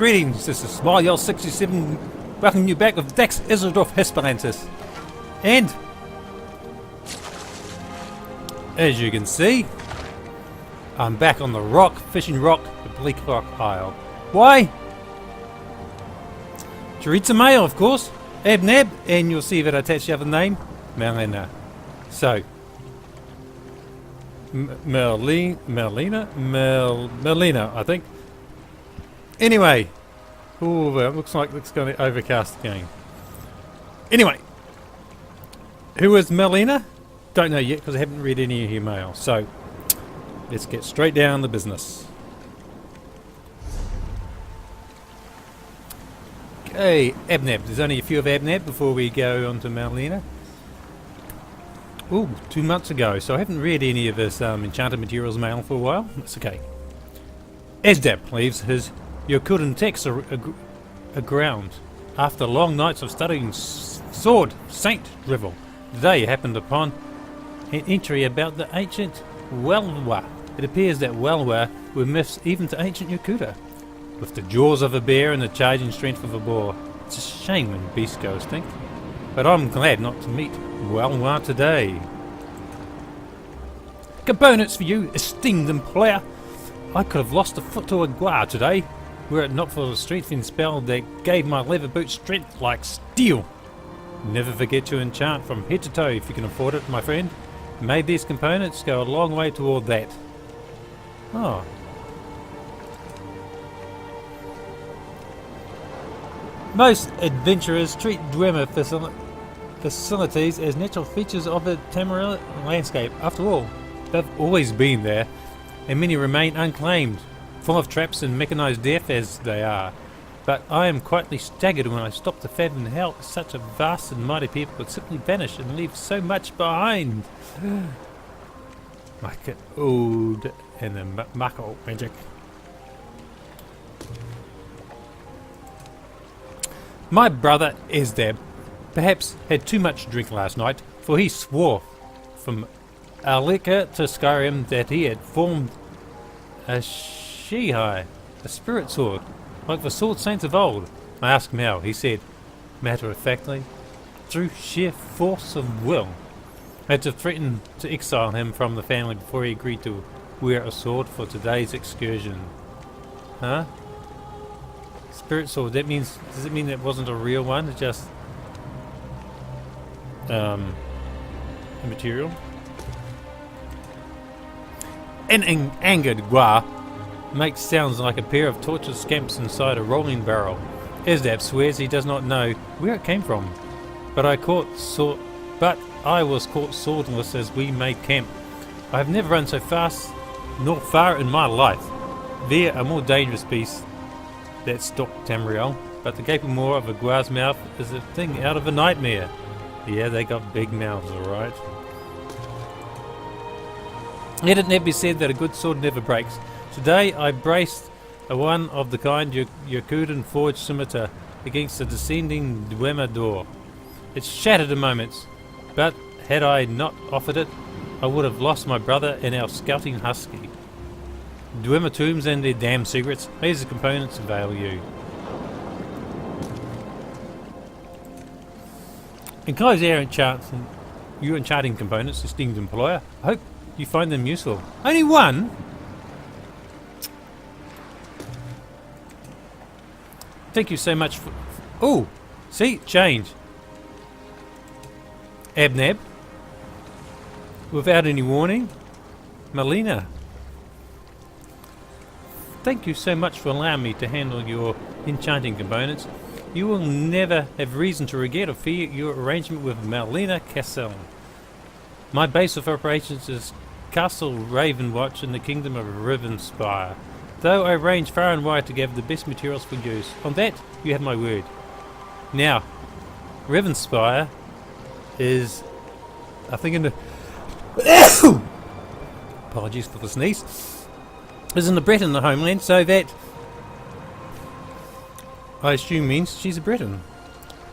Greetings, this is smilejos67 welcoming you back with Dax Isidoreth Hispalensis. And as you can see, I'm back on the rock, fishing rock, the Bleak Rock Isle. Why? To read some mail, of course. Abnab, and you'll see that I attach the other name, Melina. So, Melina, I think. Anyway, ooh, well, it looks like it's going to overcast again. Anyway, who is Melina? Don't know yet because I haven't read any of your mail. So, let's get straight down to business. Okay, Abnab. There's only a few of Abnab before we go on to Melina. Ooh, 2 months ago, so I haven't read any of this Enchanter materials mail for a while. That's okay. Asdab leaves his Yokudan text aground after long nights of studying sword saint drivel. Today happened upon an entry about the ancient Welwa. It appears that Welwa were myths even to ancient Yokuda, with the jaws of a bear and the charging strength of a boar. It's a shame when beasts go extinct, but I'm glad not to meet Welwa today. Components for you, esteemed employer. I could have lost a foot to a gua today, were it not for the strengthening spell that gave my leather boot strength like steel. Never forget to enchant from head to toe if you can afford it, my friend. May these components go a long way toward that. Oh. Most adventurers treat Dwemer facilities as natural features of the Tamarill landscape. After all, they've always been there, and many remain unclaimed, full of traps and mechanized death as they are. But I am quietly staggered when I stop to fathom how such a vast and mighty people could simply vanish and leave so much behind. Like an ode and the Mako magic. My brother Asdab perhaps had too much drink last night, for he swore from Aleka to Skyrim that he had formed a Shihai, a spirit sword, like the sword saints of old. I asked him how. He said, matter-of-factly, through sheer force of will. I had to threaten to exile him from the family before he agreed to wear a sword for today's excursion. Huh? Spirit sword, that means, does it mean that wasn't a real one? It's just a material? An angered Gua makes sounds like a pair of tortured scamps inside a rolling barrel. Asdab swears he does not know where it came from, but I was caught swordless as we made camp. I have never run so fast nor far in my life. There are more dangerous beasts that stalk Tamriel, but the gaping maw of a Gua's mouth is a thing out of a nightmare. Yeah, they got big mouths, alright. Let it never be said that a good sword never breaks. Today I braced a one of the kind Yokudan forged scimitar against the descending Dwemer door. It shattered in moments, but had I not offered it, I would have lost my brother and our scouting husky. Dwemer tombs and their damn secrets, these are components avail you. Enclose our enchanting components, esteemed employer. I hope you find them useful. Only one? Thank you so much for... Oh! See? Change. Abnab. Without any warning. Melina. Thank you so much for allowing me to handle your enchanting components. You will never have reason to regret or fear your arrangement with Melina Cassel. My base of operations is Castle Ravenwatch in the Kingdom of Rivenspire, though I range far and wide to gather the best materials for use. On that, you have my word. Now, Rivenspire is, I think in the... Apologies for the sneeze. Is in the Breton, the homeland, so that I assume means she's a Breton.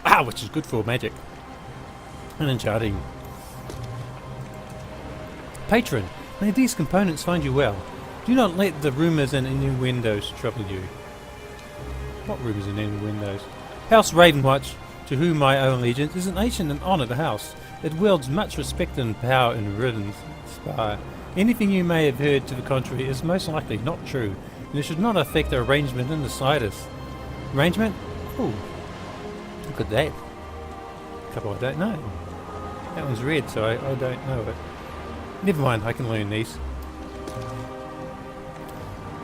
Ah, which is good for magic and enchanting. Patron, may these components find you well. Do not let the rumours and innuendos trouble you. What room is in any windows? House Ravenwatch, to whom I owe allegiance, is an ancient and honoured house. It wields much respect and power in Ridden's Spire. Anything you may have heard to the contrary is most likely not true, and it should not affect the arrangement in the slightest. Arrangement? Ooh, look at that. A couple I don't know. That one's red, so I don't know it. Never mind, I can learn these.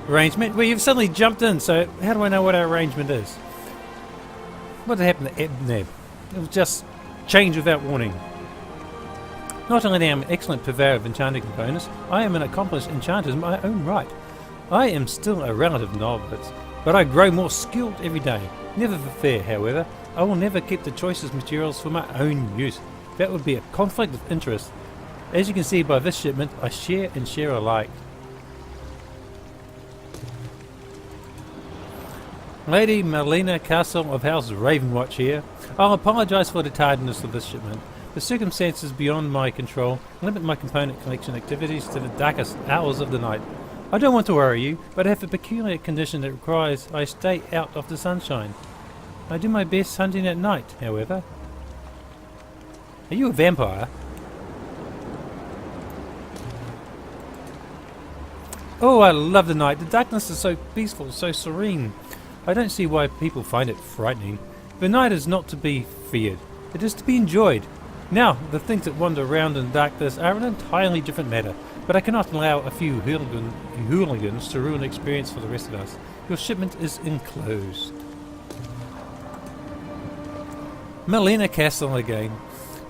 Arrangement? Well, you've suddenly jumped in, so how do I know what our arrangement is? What happened to Abnab? It was just change without warning. Not only am I an excellent purveyor of enchanting components, I am an accomplished enchanter in my own right. I am still a relative novice, but I grow more skilled every day. Never for fear, however, I will never keep the choicest materials for my own use. That would be a conflict of interest. As you can see by this shipment, I share and share alike. Lady Melina Cassel of House Ravenwatch here. I'll apologise for the tardiness of this shipment. The circumstances beyond my control limit my component collection activities to the darkest hours of the night. I don't want to worry you, but I have a peculiar condition that requires I stay out of the sunshine. I do my best hunting at night, however. Are you a vampire? Oh, I love the night. The darkness is so peaceful, so serene. I don't see why people find it frightening. The night is not to be feared. It is to be enjoyed. Now, the things that wander around in darkness are an entirely different matter, but I cannot allow a few hooligans to ruin the experience for the rest of us. Your shipment is enclosed. Melina Cassel again,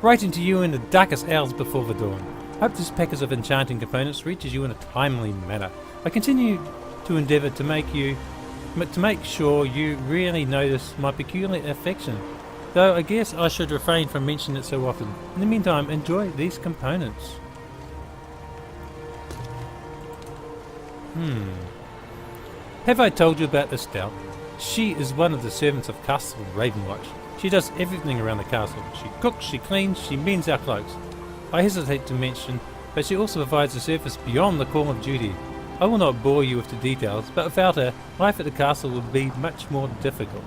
writing to you in the darkest hours before the dawn. Hope this package of enchanting components reaches you in a timely manner. I continue to endeavour to make sure you really notice my peculiar affection, though I guess I should refrain from mentioning it so often. In the meantime, enjoy these components. Have I told you about Estelle? She is one of the servants of Castle Ravenwatch. She does everything around the castle. She cooks, she cleans, she mends our cloaks. I hesitate to mention, but she also provides a service beyond the call of duty. I will not bore you with the details, but without her, life at the castle would be much more difficult.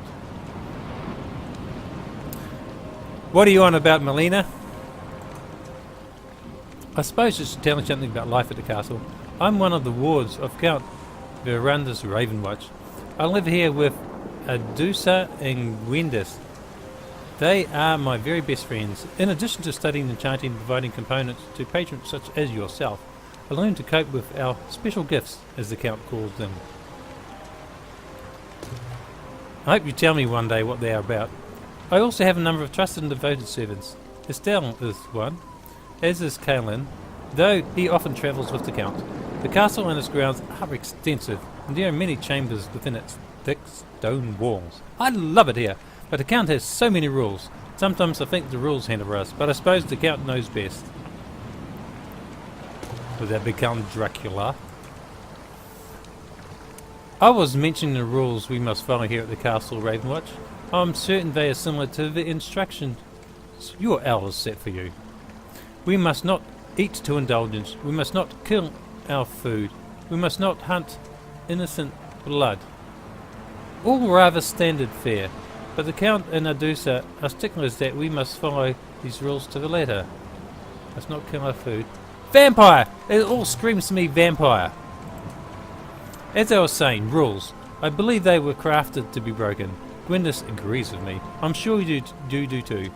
What are you on about, Melina? I suppose I should tell you something about life at the castle. I'm one of the wards of Count Verandus Ravenwatch. I live here with Adusa and Gwendis. They are my very best friends. In addition to studying enchanting and providing components to patrons such as yourself, I learned to cope with our special gifts, as the Count calls them. I hope you tell me one day what they are about. I also have a number of trusted and devoted servants. Estelle is one, as is Kaelin, though he often travels with the Count. The castle and its grounds are extensive, and there are many chambers within its thick stone walls. I love it here, but the Count has so many rules. Sometimes I think the rules handle us, but I suppose the Count knows best. Would that be Count Dracula? I was mentioning the rules we must follow here at the Castle Ravenwatch. I'm certain they are similar to the instructions your elders set for you. We must not eat to indulgence. We must not kill our food. We must not hunt innocent blood. All rather standard fare, but the Count and Adusa are sticklers that we must follow these rules to the letter. Must not kill our food. Vampire! It all screams to me vampire. As I was saying, rules. I believe they were crafted to be broken. Gwendis agrees with me. I'm sure you do too.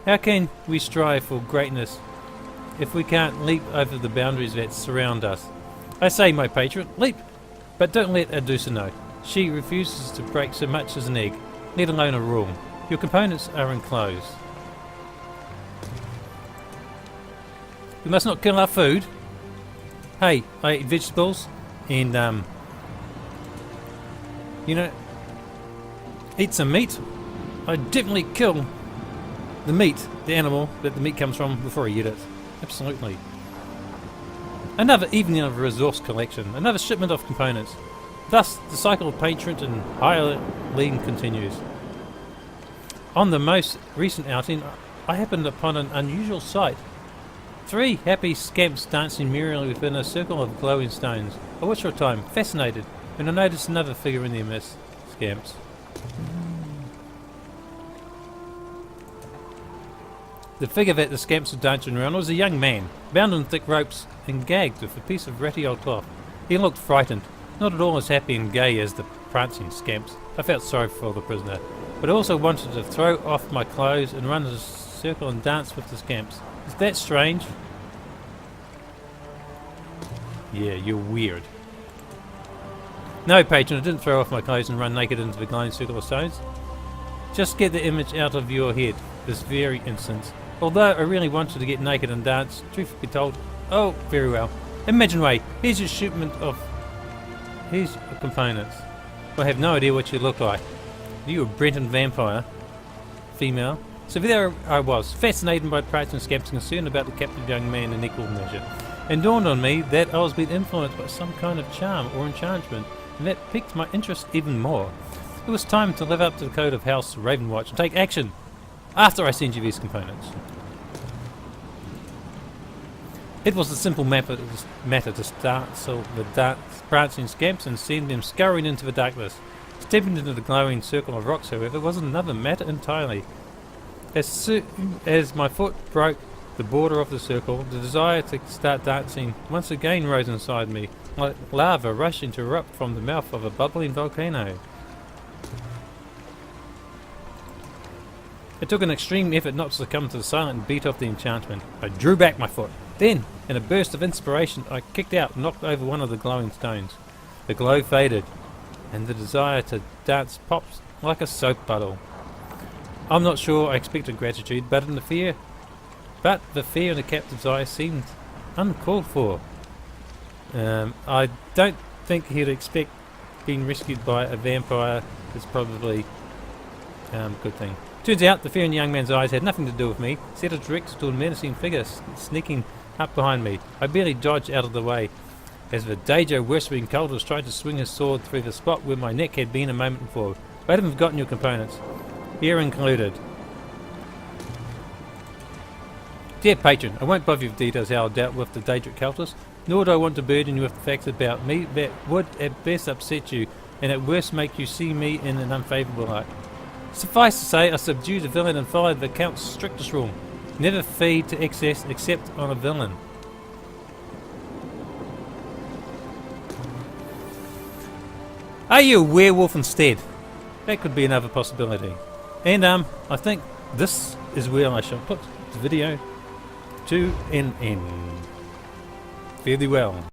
How can we strive for greatness if we can't leap over the boundaries that surround us? I say, my patron, leap! But don't let Adusa know. She refuses to break so much as an egg, let alone a rule. Your components are enclosed. We must not kill our food. Hey, I eat vegetables and eat some meat. I definitely kill the meat, the animal that the meat comes from, before I eat it. Absolutely. Another evening of resource collection, another shipment of components. Thus, the cycle of patron and hireling continues. On the most recent outing, I happened upon an unusual sight. 3 happy scamps dancing merrily within a circle of glowing stones. I watched for a time, fascinated, when I noticed another figure in their midst. Scamps. The figure that the scamps were dancing around was a young man, bound in thick ropes and gagged with a piece of ratty old cloth. He looked frightened, not at all as happy and gay as the prancing scamps. I felt sorry for the prisoner, but I also wanted to throw off my clothes and run in a circle and dance with the scamps. Is that strange? Yeah, you're weird. No, patron, I didn't throw off my clothes and run naked into the glowing circle of stones. Just get the image out of your head, this very instant. Although I really wanted to get naked and dance, truth be told, oh, very well. Imagine way, here's your components. I have no idea what you look like. You a Brenton vampire, female. So there I was, fascinated by prancing scamps and concerned about the captive young man in equal measure. And dawned on me that I was being influenced by some kind of charm or enchantment, and that piqued my interest even more. It was time to live up to the code of House Ravenwatch and take action after I send you these components. It was a simple matter to start the prancing scamps and send them scurrying into the darkness. Stepping into the glowing circle of rocks, however, was another matter entirely. As soon as my foot broke the border of the circle, the desire to start dancing once again rose inside me, like lava rushing to erupt from the mouth of a bubbling volcano. It took an extreme effort not to succumb to the silent beat of the enchantment. I drew back my foot. Then, in a burst of inspiration, I kicked out and knocked over one of the glowing stones. The glow faded, and the desire to dance popped like a soap bubble. I'm not sure I expected gratitude, but the fear in the captive's eyes seemed uncalled for. I don't think he'd expect being rescued by a vampire. Is probably a good thing. Turns out the fear in the young man's eyes had nothing to do with me. Instead, it directed to a menacing figure sneaking up behind me. I barely dodged out of the way as the danger worshipping cultist tried to swing his sword through the spot where my neck had been a moment before. I haven't forgotten your components. Here included. Dear patron, I won't bother you with details how I dealt with the Daedric cultist, nor do I want to burden you with the facts about me that would at best upset you, and at worst make you see me in an unfavourable light. Suffice to say, I subdued the villain and followed the Count's strictest rule. Never feed to excess except on a villain. Are you a werewolf instead? That could be another possibility. And I think this is where I shall put the video to an end. Fare thee well.